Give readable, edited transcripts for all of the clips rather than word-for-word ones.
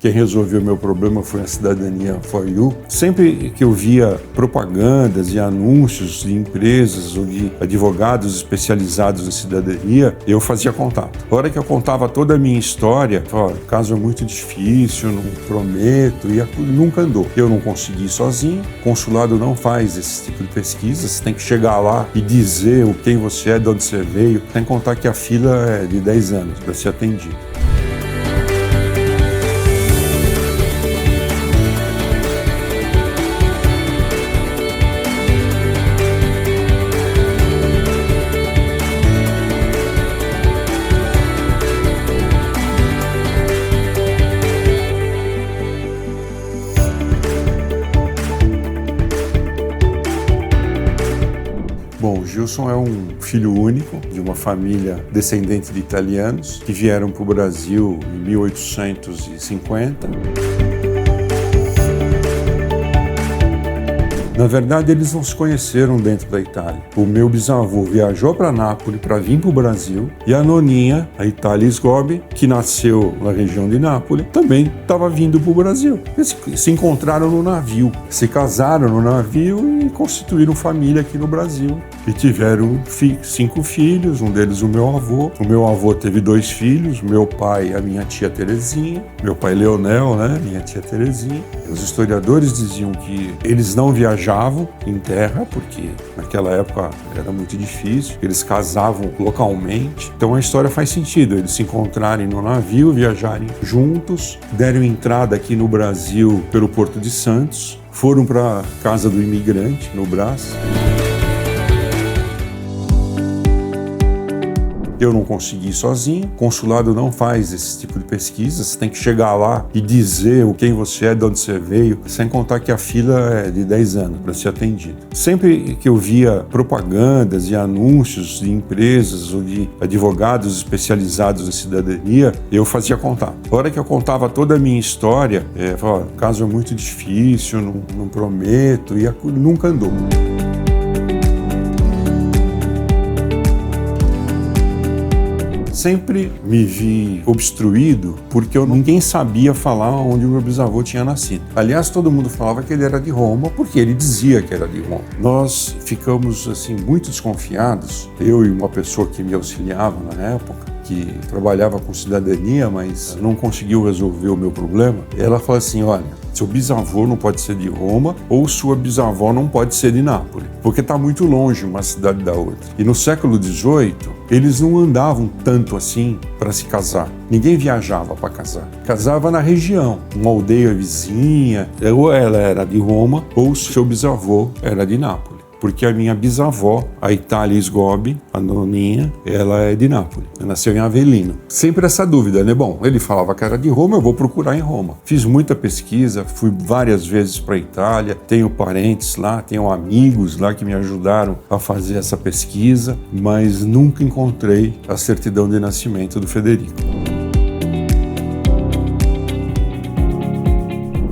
Quem resolveu meu problema foi a Cidadania for You. Sempre que eu via propagandas e anúncios de empresas ou de advogados especializados em cidadania, eu fazia contato. A hora que eu contava toda a minha história, o caso é muito difícil, não prometo, e nunca andou. Eu não consegui sozinho, o consulado não faz esse tipo de pesquisa, você tem que chegar lá e dizer quem você é, de onde você veio, sem contar que a fila é de 10 anos para ser atendido. Bom, o Gilson é um filho único de uma família descendente de italianos que vieram para o Brasil em 1850. Na verdade, eles não se conheceram dentro da Itália. O meu bisavô viajou para Nápoles para vir para o Brasil e a noninha, a Itália Sgobi, que nasceu na região de Nápoles, também estava vindo para o Brasil. Eles se encontraram no navio, se casaram no navio e constituíram família aqui no Brasil. E tiveram 5 filhos, um deles o meu avô. O meu avô teve 2 filhos, meu pai e a minha tia Terezinha. Meu pai Leonel, minha tia Terezinha. Os historiadores diziam que eles não viajavam em terra, porque naquela época era muito difícil. Eles casavam localmente. Então a história faz sentido. Eles se encontrarem no navio, viajarem juntos, deram entrada aqui no Brasil pelo Porto de Santos, foram para a casa do imigrante, no Brás. Eu não consegui sozinho, o consulado não faz esse tipo de pesquisa, você tem que chegar lá e dizer quem você é, de onde você veio, sem contar que a fila é de 10 anos para ser atendido. Sempre que eu via propagandas e anúncios de empresas ou de advogados especializados em cidadania, eu fazia contato. A hora que eu contava toda a minha história, o caso é muito difícil, não prometo, e nunca andou. Sempre me vi obstruído porque ninguém sabia falar onde o meu bisavô tinha nascido. Aliás, todo mundo falava que ele era de Roma porque ele dizia que era de Roma. Nós ficamos muito desconfiados, eu e uma pessoa que me auxiliava na época, que trabalhava com cidadania, mas não conseguiu resolver o meu problema. Ela falou assim, olha, seu bisavô não pode ser de Roma ou sua bisavó não pode ser de Nápoles, porque está muito longe uma cidade da outra. E no século XVIII, eles não andavam tanto assim para se casar. Ninguém viajava para casar. Casava na região, uma aldeia vizinha, ou ela era de Roma ou seu bisavô era de Nápoles. Porque a minha bisavó, a Itália Sgobi, a noninha, ela é de Nápoles. Ela nasceu em Avellino. Sempre essa dúvida, né? Bom, ele falava que era de Roma, eu vou procurar em Roma. Fiz muita pesquisa, fui várias vezes para a Itália, tenho parentes lá, tenho amigos lá que me ajudaram a fazer essa pesquisa, mas nunca encontrei a certidão de nascimento do Federico.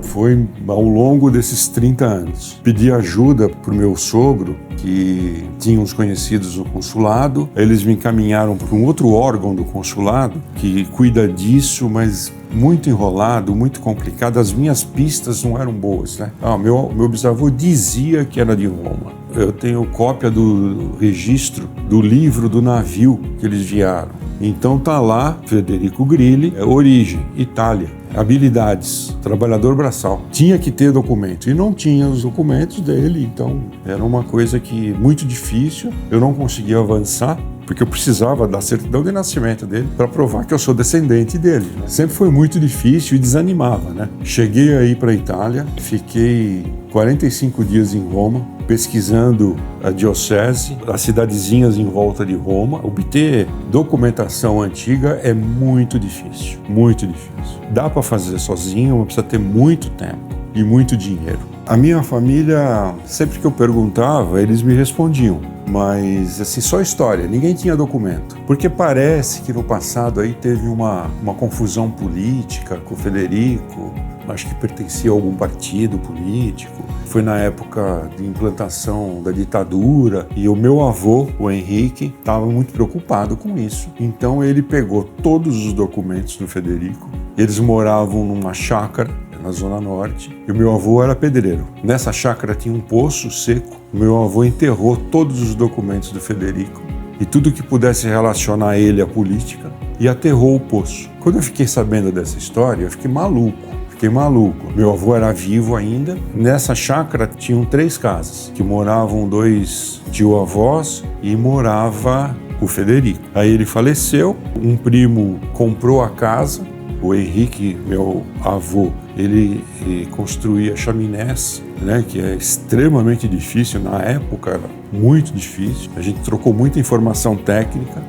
Foi ao longo desses 30 anos. Pedi ajuda para o meu sogro, que tinha uns conhecidos no consulado. Eles me encaminharam para um outro órgão do consulado que cuida disso, mas muito enrolado, muito complicado. As minhas pistas não eram boas, né? Meu bisavô dizia que era de Roma. Eu tenho cópia do registro do livro do navio que eles vieram. Então tá lá, Federico Grilli, origem, Itália. Habilidades, trabalhador braçal. Tinha que ter documento e não tinha os documentos dele, então era uma coisa que muito difícil, eu não conseguia avançar porque eu precisava da certidão de nascimento dele para provar que eu sou descendente dele, né? Sempre foi muito difícil e desanimava, né? Cheguei aí para a Itália, fiquei 45 dias em Roma, pesquisando a diocese, as cidadezinhas em volta de Roma. Obter documentação antiga é muito difícil, muito difícil. Dá para fazer sozinho, mas precisa ter muito tempo e muito dinheiro. A minha família, sempre que eu perguntava, eles me respondiam. Mas, assim, só história, ninguém tinha documento. Porque parece que no passado aí teve uma confusão política com o Federico, acho que pertencia a algum partido político. Foi na época de implantação da ditadura e o meu avô, o Henrique, estava muito preocupado com isso. Então ele pegou todos os documentos do Federico Eles moravam numa chácara na Zona Norte, e o meu avô era pedreiro. Nessa chácara tinha um poço seco. O meu avô enterrou todos os documentos do Federico e tudo que pudesse relacionar ele à política e aterrou o poço. Quando eu fiquei sabendo dessa história, eu fiquei maluco. Meu avô era vivo ainda. Nessa chácara tinham 3 casas, que moravam 2 tio-avós e morava o Federico. Aí ele faleceu, um primo comprou a casa, o Henrique, meu avô, ele construía chaminés, né, que é extremamente difícil, na época era muito difícil. A gente trocou muita informação técnica,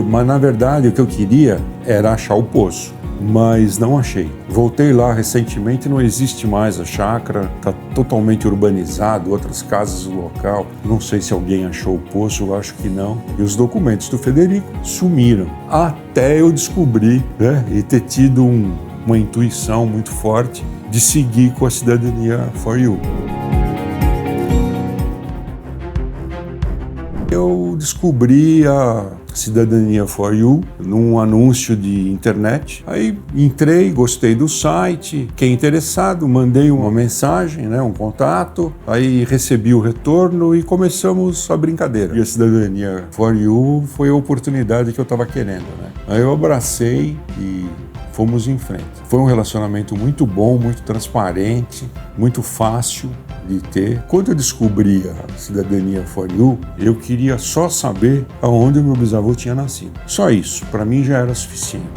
mas na verdade o que eu queria era achar o poço, mas não achei. Voltei lá recentemente, não existe mais a chácara, está totalmente urbanizado, outras casas no local. Não sei se alguém achou o poço, eu acho que não. E os documentos do Federico sumiram, até eu descobrir, né, e ter tido uma intuição muito forte de seguir com a Cidadania for You. Eu descobri a Cidadania for You num anúncio de internet. Aí entrei, gostei do site, fiquei interessado, mandei uma mensagem, né, um contato, aí recebi o retorno e começamos a brincadeira. E a Cidadania for You foi a oportunidade que eu estava querendo, né? Aí eu abracei e fomos em frente. Foi um relacionamento muito bom, muito transparente, muito fácil de ter. Quando eu descobri a Cidadania for You, eu queria só saber aonde o meu bisavô tinha nascido. Só isso, para mim já era suficiente.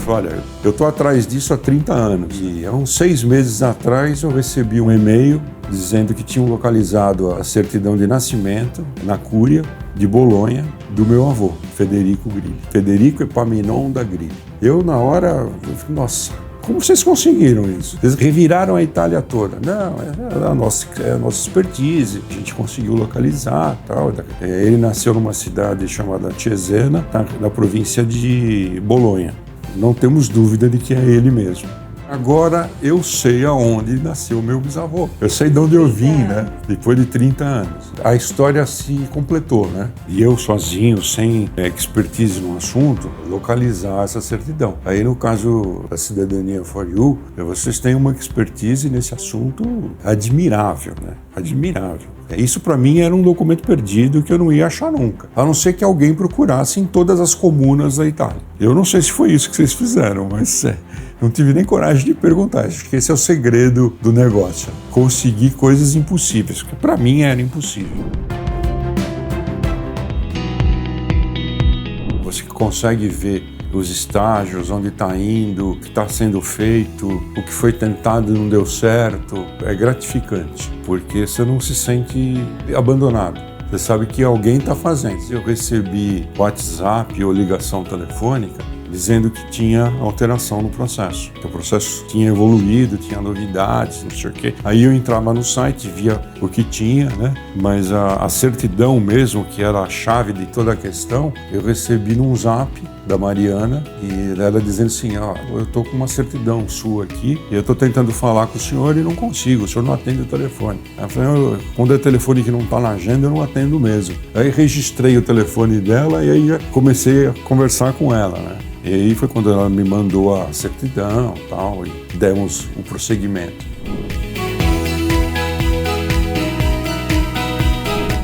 Olha, eu estou atrás disso há 30 anos e há uns 6 meses atrás eu recebi um e-mail dizendo que tinham localizado a certidão de nascimento na Cúria de Bolonha do meu avô, Federico Grilli. Federico Epaminondas da Grilli. Eu, na hora, nossa, como vocês conseguiram isso? Eles reviraram a Itália toda. Não, é a nossa expertise, a gente conseguiu localizar. Tal. Ele nasceu numa cidade chamada Cesena, na província de Bolonha. Não temos dúvida de que é ele mesmo. Agora eu sei aonde nasceu meu bisavô. Eu sei de onde eu vim, né? Depois de 30 anos. A história se completou, né? E eu sozinho, sem expertise no assunto, localizar essa certidão. Aí no caso da Cidadania for You, vocês têm uma expertise nesse assunto admirável, né? Admirável. Isso para mim era um documento perdido que eu não ia achar nunca, a não ser que alguém procurasse em todas as comunas da Itália. Eu não sei se foi isso que vocês fizeram, mas não tive nem coragem de perguntar. Acho que esse é o segredo do negócio. Conseguir coisas impossíveis, que para mim era impossível. Você consegue ver os estágios, onde está indo, o que está sendo feito, o que foi tentado e não deu certo. É gratificante, porque você não se sente abandonado. Você sabe que alguém está fazendo. Eu recebi WhatsApp ou ligação telefônica dizendo que tinha alteração no processo, que o processo tinha evoluído, tinha novidades, não sei o quê. Aí eu entrava no site, via o que tinha, né? Mas a certidão mesmo, que era a chave de toda a questão, eu recebi num zap da Mariana e ela dizendo assim, ó, eu tô com uma certidão sua aqui e eu tô tentando falar com o senhor e não consigo, o senhor não atende o telefone. Ela falou, quando é telefone que não tá na agenda, eu não atendo mesmo. Aí registrei o telefone dela e aí comecei a conversar com ela, né? E aí foi quando ela me mandou a certidão e tal, e demos o prosseguimento.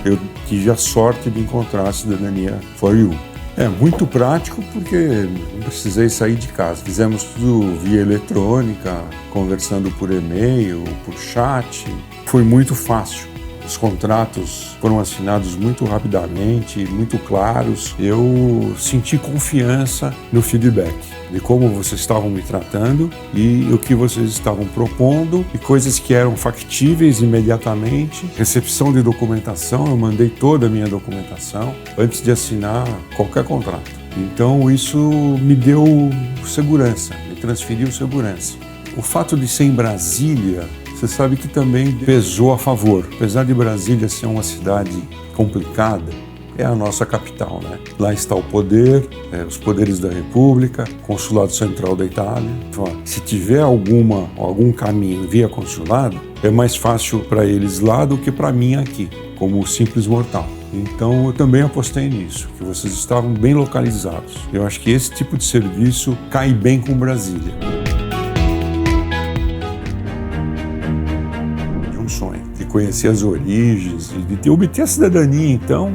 Eu tive a sorte de encontrar a Cidadania for You. É muito prático porque não precisei sair de casa. Fizemos tudo via eletrônica, conversando por e-mail, por chat. Foi muito fácil. Os contratos foram assinados muito rapidamente, muito claros. Eu senti confiança no feedback de como vocês estavam me tratando e o que vocês estavam propondo e coisas que eram factíveis imediatamente. Recepção de documentação, eu mandei toda a minha documentação antes de assinar qualquer contrato. Então isso me deu segurança, me transferiu segurança. O fato de ser em Brasília, você sabe que também pesou a favor. Apesar de Brasília ser uma cidade complicada, é a nossa capital, né? Lá está o poder, os poderes da República, Consulado Central da Itália. Então, se tiver algum caminho via consulado, é mais fácil para eles lá do que para mim aqui, como simples mortal. Então eu também apostei nisso, que vocês estavam bem localizados. Eu acho que esse tipo de serviço cai bem com Brasília. É um sonho de conhecer as origens, de obter a cidadania, então.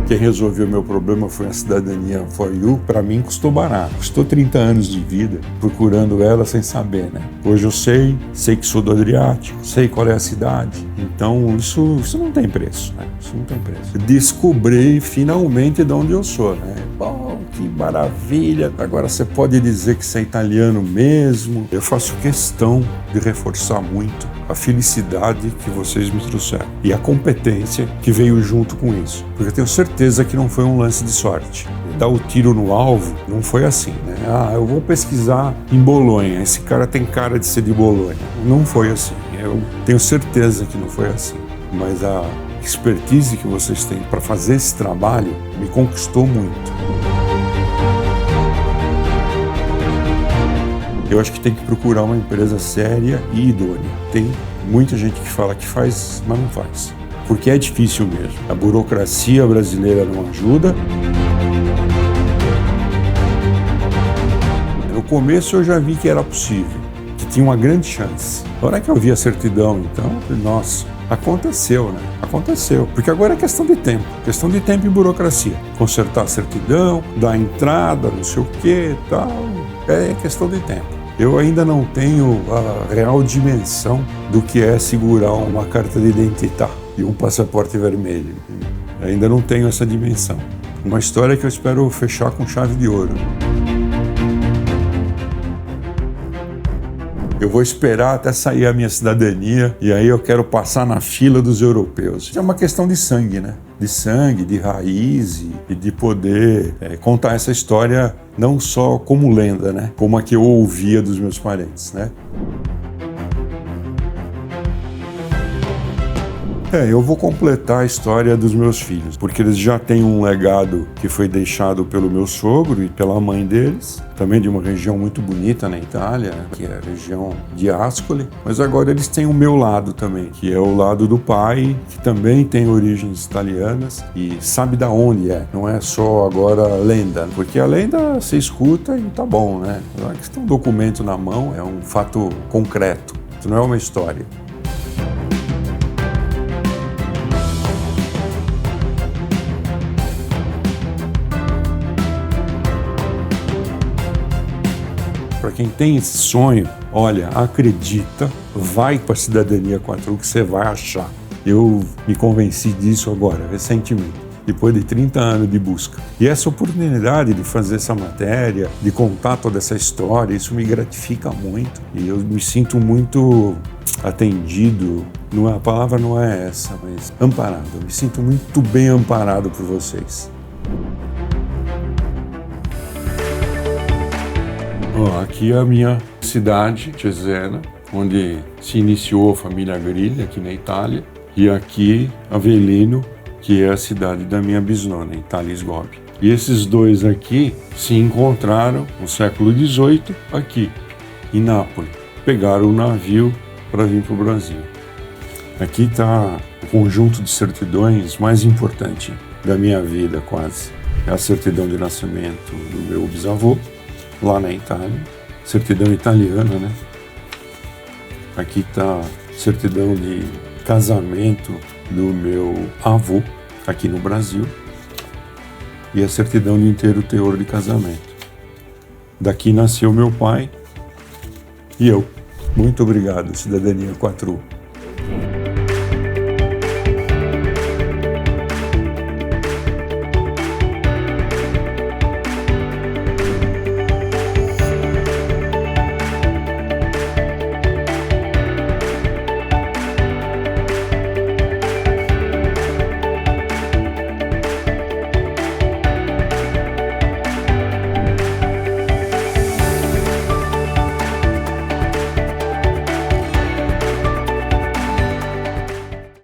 Quem resolveu meu problema foi a cidadania for you. Para mim custou barato. Custou 30 anos de vida procurando ela sem saber, né? Hoje eu sei que sou do Adriático, sei qual é a cidade. Então isso não tem preço, né? Isso não tem preço. Descobri finalmente de onde eu sou, né? Bom, que maravilha! Agora você pode dizer que você é italiano mesmo. Eu faço questão de reforçar muito a felicidade que vocês me trouxeram e a competência que veio junto com isso. Porque eu tenho certeza que não foi um lance de sorte. Dar o tiro no alvo não foi assim, né? Eu vou pesquisar em Bolonha, esse cara tem cara de ser de Bolonha. Não foi assim. Eu tenho certeza que não foi assim. Mas a expertise que vocês têm para fazer esse trabalho me conquistou muito. Eu acho que tem que procurar uma empresa séria e idônea. Tem muita gente que fala que faz, mas não faz. Porque é difícil mesmo. A burocracia brasileira não ajuda. No começo eu já vi que era possível, que tinha uma grande chance. Na hora que eu vi a certidão, então, nossa, aconteceu, né? Aconteceu. Porque agora é questão de tempo. Questão de tempo e burocracia. Consertar a certidão, dar entrada, não sei o quê, tal. É questão de tempo. Eu ainda não tenho a real dimensão do que é segurar uma carta de identidade e um passaporte vermelho. Ainda não tenho essa dimensão. Uma história que eu espero fechar com chave de ouro. Eu vou esperar até sair a minha cidadania e aí eu quero passar na fila dos europeus. É uma questão de sangue, né? De sangue, de raiz e de poder contar essa história não só como lenda, né? Como a que eu ouvia dos meus parentes, né? Eu vou completar a história dos meus filhos, porque eles já têm um legado que foi deixado pelo meu sogro e pela mãe deles, também de uma região muito bonita na Itália, que é a região de Ascoli, mas agora eles têm o meu lado também, que é o lado do pai, que também tem origens italianas e sabe da onde é, não é só agora lenda, porque a lenda você escuta e tá bom, né? Aqui tem um documento na mão, é um fato concreto, isso não é uma história. Para quem tem esse sonho, olha, acredita, vai para a Cidadania 4 que você vai achar. Eu me convenci disso agora, recentemente, depois de 30 anos de busca. E essa oportunidade de fazer essa matéria, de contar toda essa história, isso me gratifica muito. E eu me sinto muito atendido, a palavra não é essa, mas amparado. Eu me sinto muito bem amparado por vocês. Aqui é a minha cidade, Cesena, onde se iniciou a família Grilli, aqui na Itália. E aqui, Avellino, que é a cidade da minha bisnona, Itália Sgobi. E esses dois aqui se encontraram no século XVIII, aqui, em Nápoles. Pegaram o navio para vir para o Brasil. Aqui está o conjunto de certidões mais importante da minha vida, quase. É a certidão de nascimento do meu bisavô, lá na Itália, certidão italiana, né? Aqui está a certidão de casamento do meu avô, aqui no Brasil, e a certidão de inteiro teor de casamento. Daqui nasceu meu pai e eu. Muito obrigado, Cidadania 4.